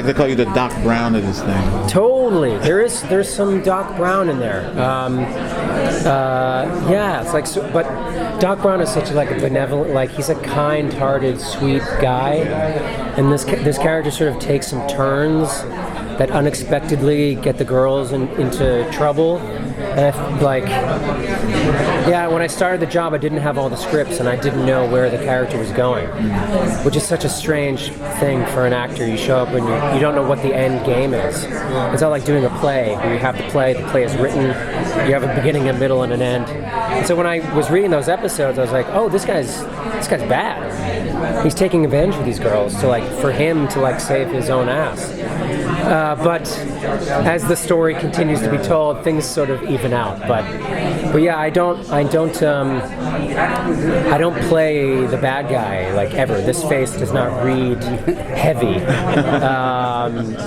like to call you the Doc Brown of this thing. Totally. There's some Doc Brown in there. Yeah, it's like, but Doc Brown is such like a benevolent, like he's a kind-hearted, sweet guy, and this character sort of takes some turns that unexpectedly get the girls into trouble. And when I started the job, I didn't have all the scripts, and I didn't know where the character was going, which is such a strange thing for an actor. You show up and you don't know what the end game is. It's not like doing a play where you have the play is written, you have a beginning, a middle, and an end. And so when I was reading those episodes, I was like, oh, this guy's bad. He's taking advantage of these girls for him to save his own ass. But as the story continues to be told, things sort of even out. But yeah, I don't play the bad guy ever. This face does not read heavy.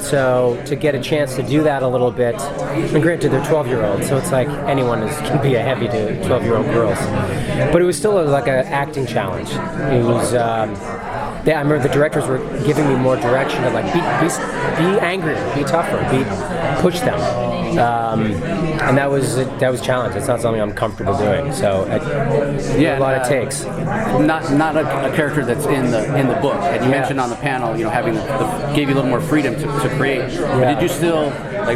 So to get a chance to do that a little bit, and granted they're 12-year-olds, so it's like anyone can be a heavy to 12-year-old girls. But it was still like an acting challenge. It was. I remember the directors were giving me more direction of be angrier, be tougher, push them, and that was a challenge. It's not something I'm comfortable doing. So a lot it takes. Not a character that's in the book. And you mentioned on the panel, having gave you a little more freedom to create. Yeah. But did you still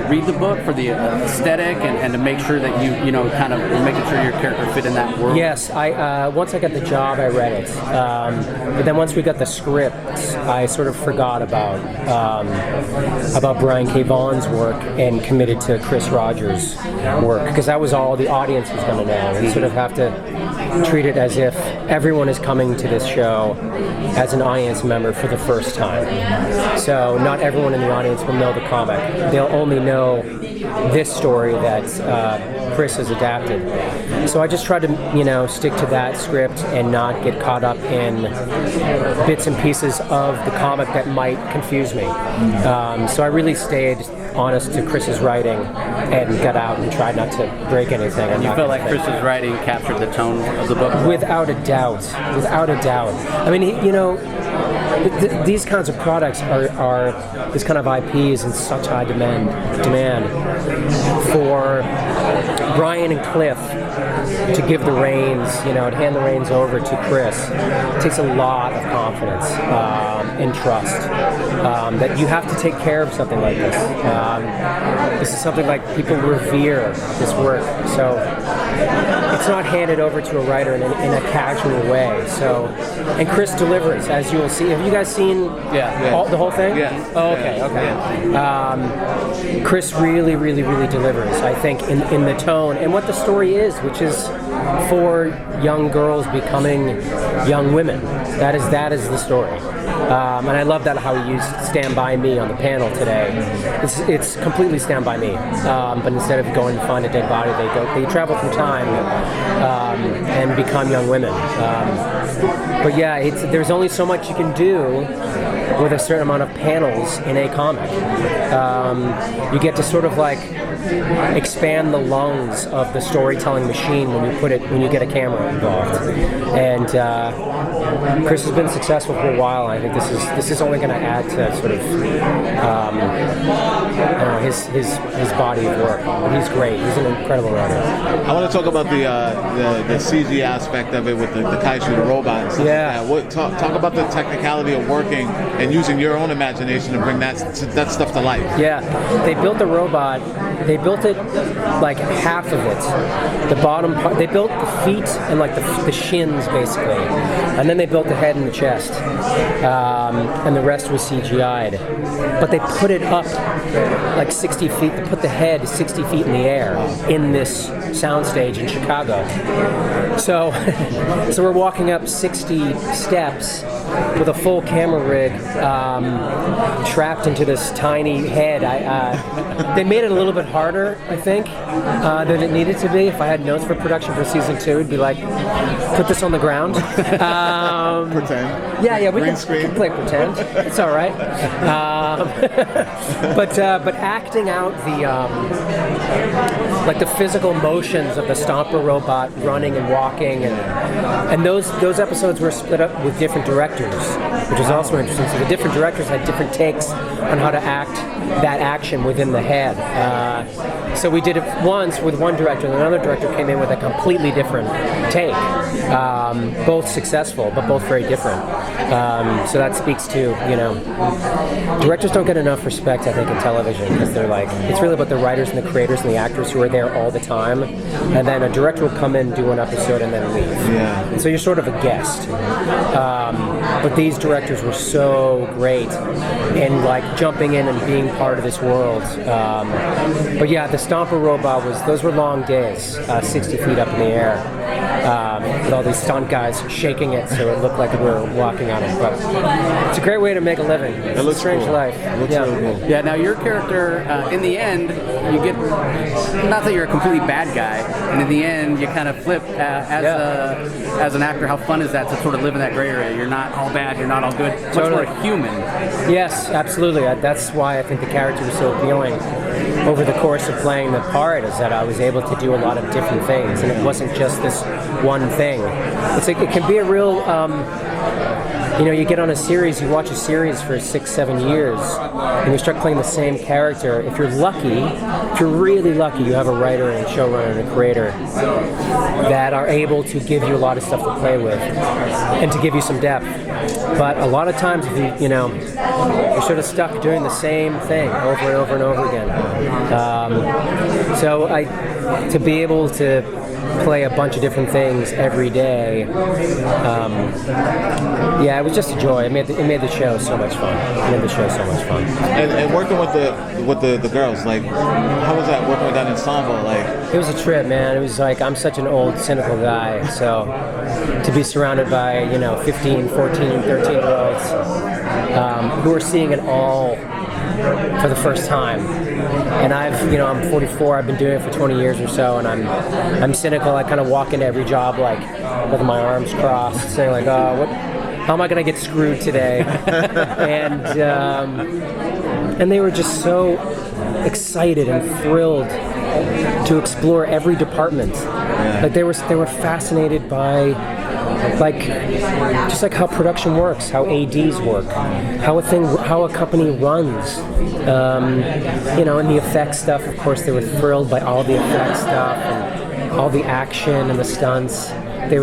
read the book for the aesthetic and to make sure that you kind of making sure your character fit in that world? Yes, I once I got the job, I read it, but then once we got the script, I sort of forgot about Brian K. Vaughan's work and committed to Chris Rogers' work, because that was all the audience was going to know, and sort of have to treat it as if everyone is coming to this show as an audience member for the first time. So not everyone in the audience will know the comic. They'll only know this story that Chris has adapted. So I just tried to, stick to that script and not get caught up in bits and pieces of the comic that might confuse me. So I really stayed honest to Chris's writing and got out and tried not to break anything. And you felt like Chris's writing captured the tone of the book? Without a doubt. Without a doubt. I mean, these kinds of products are this kind of IP is in such high demand for Brian and Cliff to give the reins, to hand the reins over to Chris. It takes a lot of confidence and trust that you have to take care of something like this. This is something like people revere this work, so it's not handed over to a writer in a casual way. So, and Chris delivers, as you will see. Have you guys seen the whole thing? Yeah. Oh, okay. Chris really, really, really delivers, I think, in the tone and what the story is, which is for young girls becoming young women. That is the story. And I love that how he used Stand By Me on the panel today. It's completely Stand By Me. But instead of going to find a dead body, they travel through time and become young women. But yeah, there's only so much you can do with a certain amount of panels in a comic. You get to sort of expand the lungs of the storytelling machine when you get a camera involved. And Chris has been successful for a while. And I think this is only going to add to sort of his body of work. But he's great. He's an incredible writer. I want to talk about the CG aspect of it with the Kaiju, the robot, and stuff like that. Talk about the technicality of working and using your own imagination to bring that stuff to life. Yeah, they built the robot. They built it half of it. The bottom part. They built the feet and the shins basically, and then they built the head and the chest, and the rest was CGI'd. But they put it up 60 feet. They put the head 60 feet in the air in this soundstage in Chicago. So we're walking up 60 steps with a full camera rig trapped into this tiny head. They made it a little bit harder, I think, than it needed to be. If I had notes for production for season 2, it'd be put this on the ground. Pretend. Yeah, we can play pretend. It's all right. But acting out the physical motions of the Stomper robot running and walking, and those episodes were split up with different directors. actors, which is also interesting. So the different directors had different takes on how to act that action within the head. So we did it once with one director, and another director came in with a completely different take. Both successful, but both very different. So that speaks to, directors don't get enough respect, I think, in television, because they're like, it's really about the writers and the creators and the actors who are there all the time, and then a director will come in, do an episode, and then leave. Yeah. And so you're sort of a guest. But these directors were so great in like jumping in and being part of this world. But yeah, the Stomper robot those were long days, 60 feet up in the air, with all these stunt guys shaking it so it looked like we were walking on it. But it's a great way to make a living. It's a strange cool. life. It looks really cool. Yeah, now your character, in the end, you get, not that you're a completely bad guy, and in the end, you kind of flip as an actor. How fun is that to sort of live in that gray area? You're not all bad, you're not all good. Totally. Much more human. Yes, absolutely. That's why I think the character was so appealing over the course of playing the part, is that I was able to do a lot of different things, and it wasn't just this one thing. It's like, it can be a real, you get on a series, you watch a series for 6-7 years, and you start playing the same character. If you're lucky, if you're really lucky, you have a writer and a showrunner and a creator that are able to give you a lot of stuff to play with and to give you some depth. But a lot of times, if you're sort of stuck doing the same thing over and over and over again. So to be able to play a bunch of different things every day, it was just a joy. It made the show so much fun. And working with the girls, like, how was that working with that ensemble? Like, it was a trip, man. It was like, I'm such an old, cynical guy, so to be surrounded by 15, 14, 13-year-olds who are seeing it all for the first time. And I'm 44. I've been doing it for 20 years or so, and I'm cynical. I kind of walk into every job like with my arms crossed, saying like, how am I going to get screwed today? And they were just so excited and thrilled to explore every department. Yeah. Like they were fascinated by just like how production works, how ADs work, how a company runs, and the effects stuff. Of course, they were thrilled by all the effects stuff and all the action and the stunts. They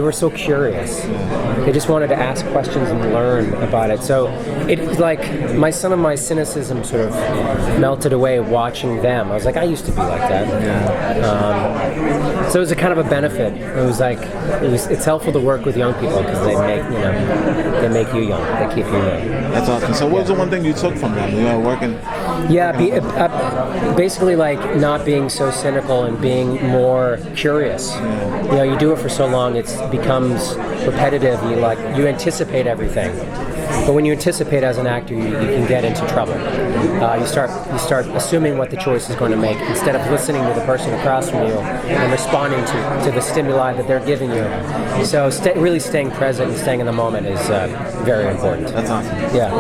were so curious. They just wanted to ask questions and learn about it. So it was like some of my cynicism sort of melted away watching them. I was like, I used to be like that. So it was a kind of a benefit. It was like it's helpful to work with young people because they make you young. They keep you young. That's awesome. So what was the one thing you took from them? Working. Yeah, basically like not being so cynical and being more curious. Yeah. You do it for so long, it becomes repetitive. You anticipate everything, but when you anticipate as an actor, you can get into trouble. You start assuming what the choice is going to make instead of listening to the person across from you and responding to the stimuli that they're giving you. So really staying present and staying in the moment is very important. That's awesome. Yeah.